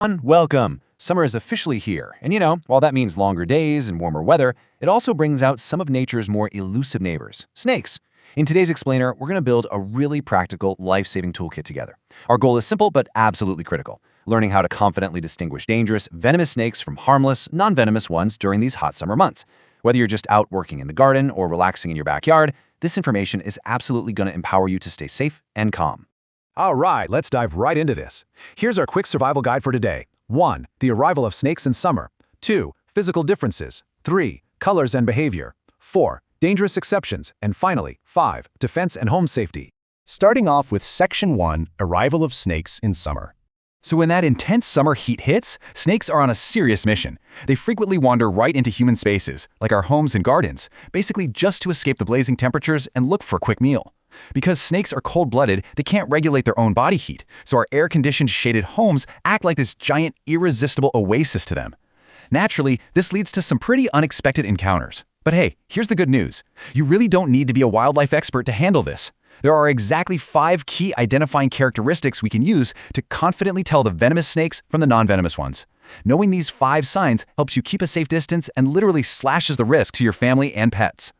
Welcome! Summer is officially here, and while that means longer days and warmer weather, it also brings out some of nature's more elusive neighbors, snakes. In today's explainer, we're going to build a really practical, life-saving toolkit together. Our goal is simple but absolutely critical: learning how to confidently distinguish dangerous, venomous snakes from harmless, non-venomous ones during these hot summer months. Whether you're just out working in the garden or relaxing in your backyard, this information is absolutely going to empower you to stay safe and calm. All right, let's dive right into this. Here's our quick survival guide for today. 1. The arrival of snakes in summer. 2. Physical differences. 3. Colors and behavior. 4. Dangerous exceptions. And finally, 5. Defense and home safety. Starting off with Section 1, Arrival of Snakes in Summer. So when that intense summer heat hits, snakes are on a serious mission. They frequently wander right into human spaces, like our homes and gardens, basically just to escape the blazing temperatures and look for a quick meal. Because snakes are cold-blooded, they can't regulate their own body heat, so our air-conditioned shaded homes act like this giant, irresistible oasis to them. Naturally, this leads to some pretty unexpected encounters. But hey, here's the good news. You really don't need to be a wildlife expert to handle this. There are exactly 5 key identifying characteristics we can use to confidently tell the venomous snakes from the non-venomous ones. Knowing these 5 signs helps you keep a safe distance and literally slashes the risk to your family and pets.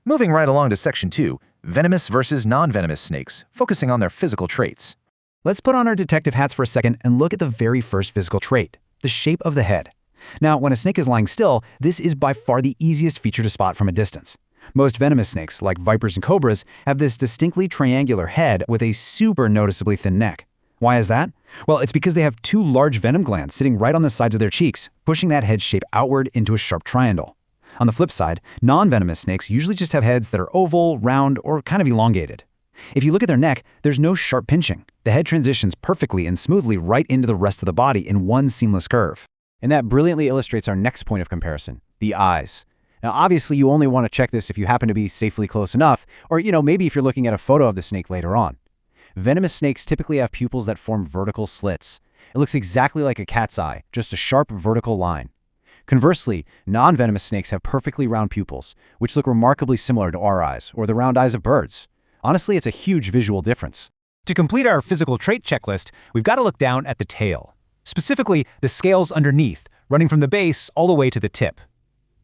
Moving right along to Section 2, venomous versus non-venomous snakes, focusing on their physical traits. Let's put on our detective hats for a second and look at the very first physical trait, the shape of the head. Now, when a snake is lying still, this is by far the easiest feature to spot from a distance. Most venomous snakes, like vipers and cobras, have this distinctly triangular head with a super noticeably thin neck. Why is that? Well, it's because they have 2 large venom glands sitting right on the sides of their cheeks, pushing that head shape outward into a sharp triangle. On the flip side, non-venomous snakes usually just have heads that are oval, round, or kind of elongated. If you look at their neck, there's no sharp pinching. The head transitions perfectly and smoothly right into the rest of the body in one seamless curve. And that brilliantly illustrates our next point of comparison, the eyes. Now, obviously, you only want to check this if you happen to be safely close enough, or, maybe if you're looking at a photo of the snake later on. Venomous snakes typically have pupils that form vertical slits. It looks exactly like a cat's eye, just a sharp vertical line. Conversely, non-venomous snakes have perfectly round pupils, which look remarkably similar to our eyes, or the round eyes of birds. Honestly, it's a huge visual difference. To complete our physical trait checklist, we've got to look down at the tail. Specifically, the scales underneath, running from the base all the way to the tip.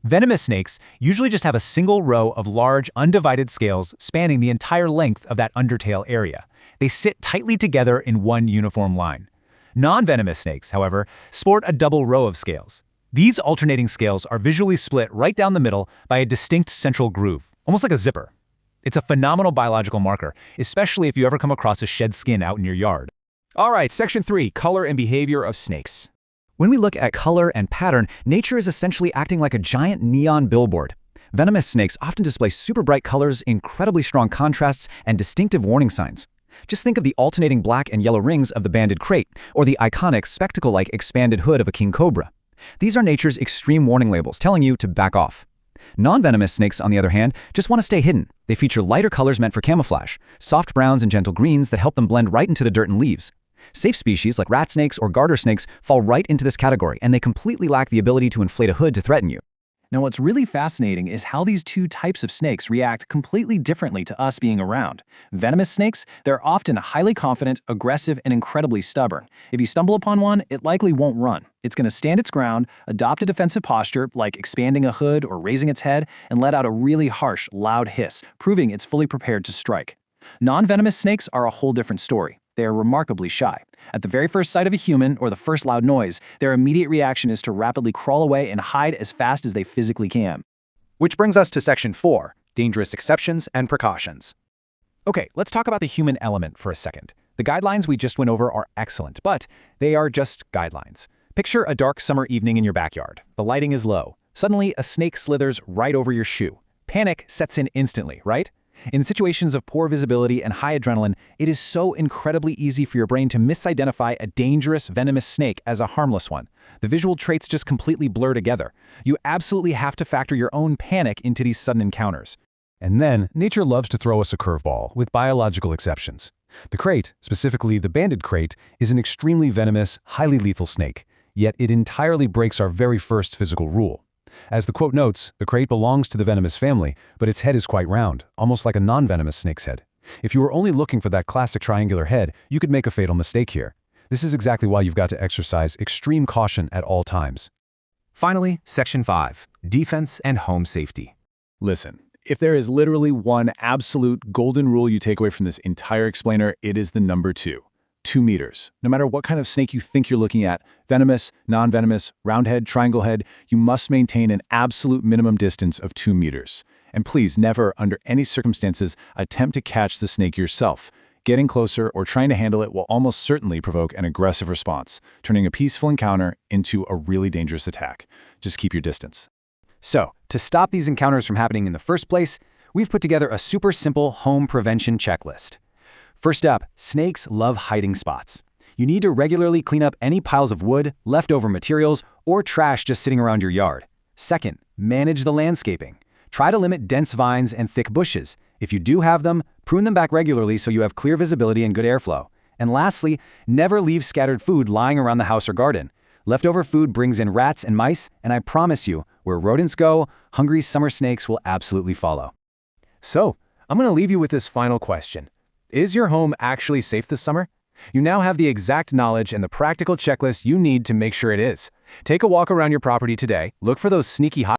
Venomous snakes usually just have a single row of large, undivided scales spanning the entire length of that undertail area. They sit tightly together in one uniform line. Non-venomous snakes, however, sport a double row of scales. These alternating scales are visually split right down the middle by a distinct central groove, almost like a zipper. It's a phenomenal biological marker, especially if you ever come across a shed skin out in your yard. All right, Section 3, Color and Behavior of Snakes. When we look at color and pattern, nature is essentially acting like a giant neon billboard. Venomous snakes often display super bright colors, incredibly strong contrasts, and distinctive warning signs. Just think of the alternating black and yellow rings of the banded crate, or the iconic spectacle-like expanded hood of a king cobra. These are nature's extreme warning labels telling you to back off. Non-venomous snakes, on the other hand, just want to stay hidden. They feature lighter colors meant for camouflage, soft browns and gentle greens that help them blend right into the dirt and leaves. Safe species like rat snakes or garter snakes fall right into this category, and they completely lack the ability to inflate a hood to threaten you. Now, what's really fascinating is how these 2 types of snakes react completely differently to us being around. Venomous snakes, they're often highly confident, aggressive, and incredibly stubborn. If you stumble upon one, it likely won't run. It's going to stand its ground, adopt a defensive posture, like expanding a hood or raising its head, and let out a really harsh, loud hiss, proving it's fully prepared to strike. Non-venomous snakes are a whole different story. They are remarkably shy. At the very first sight of a human or the first loud noise, their immediate reaction is to rapidly crawl away and hide as fast as they physically can. Which brings us to Section 4, Dangerous Exceptions and Precautions. Okay, let's talk about the human element for a second. The guidelines we just went over are excellent, but they are just guidelines. Picture a dark summer evening in your backyard. The lighting is low. Suddenly, a snake slithers right over your shoe. Panic sets in instantly, right? In situations of poor visibility and high adrenaline, it is so incredibly easy for your brain to misidentify a dangerous, venomous snake as a harmless one. The visual traits just completely blur together. You absolutely have to factor your own panic into these sudden encounters. And then, nature loves to throw us a curveball with biological exceptions. The crate, specifically the banded crate, is an extremely venomous, highly lethal snake, yet it entirely breaks our very first physical rule. As the quote notes, the crate belongs to the venomous family, but its head is quite round, almost like a non-venomous snake's head. If you were only looking for that classic triangular head, you could make a fatal mistake here. This is exactly why you've got to exercise extreme caution at all times. Finally, Section 5, Defense and Home Safety. Listen, if there is literally one absolute golden rule you take away from this entire explainer, it is the number 2. 2 meters. No matter what kind of snake you think you're looking at, venomous, non-venomous, roundhead, triangle head, you must maintain an absolute minimum distance of 2 meters. And please never, under any circumstances, attempt to catch the snake yourself. Getting closer or trying to handle it will almost certainly provoke an aggressive response, turning a peaceful encounter into a really dangerous attack. Just keep your distance. So, to stop these encounters from happening in the first place, we've put together a super simple home prevention checklist. First up, snakes love hiding spots. You need to regularly clean up any piles of wood, leftover materials, or trash just sitting around your yard. Second, manage the landscaping. Try to limit dense vines and thick bushes. If you do have them, prune them back regularly so you have clear visibility and good airflow. And lastly, never leave scattered food lying around the house or garden. Leftover food brings in rats and mice, and I promise you, where rodents go, hungry summer snakes will absolutely follow. So, I'm going to leave you with this final question. Is your home actually safe this summer? You now have the exact knowledge and the practical checklist you need to make sure it is. Take a walk around your property today, look for those sneaky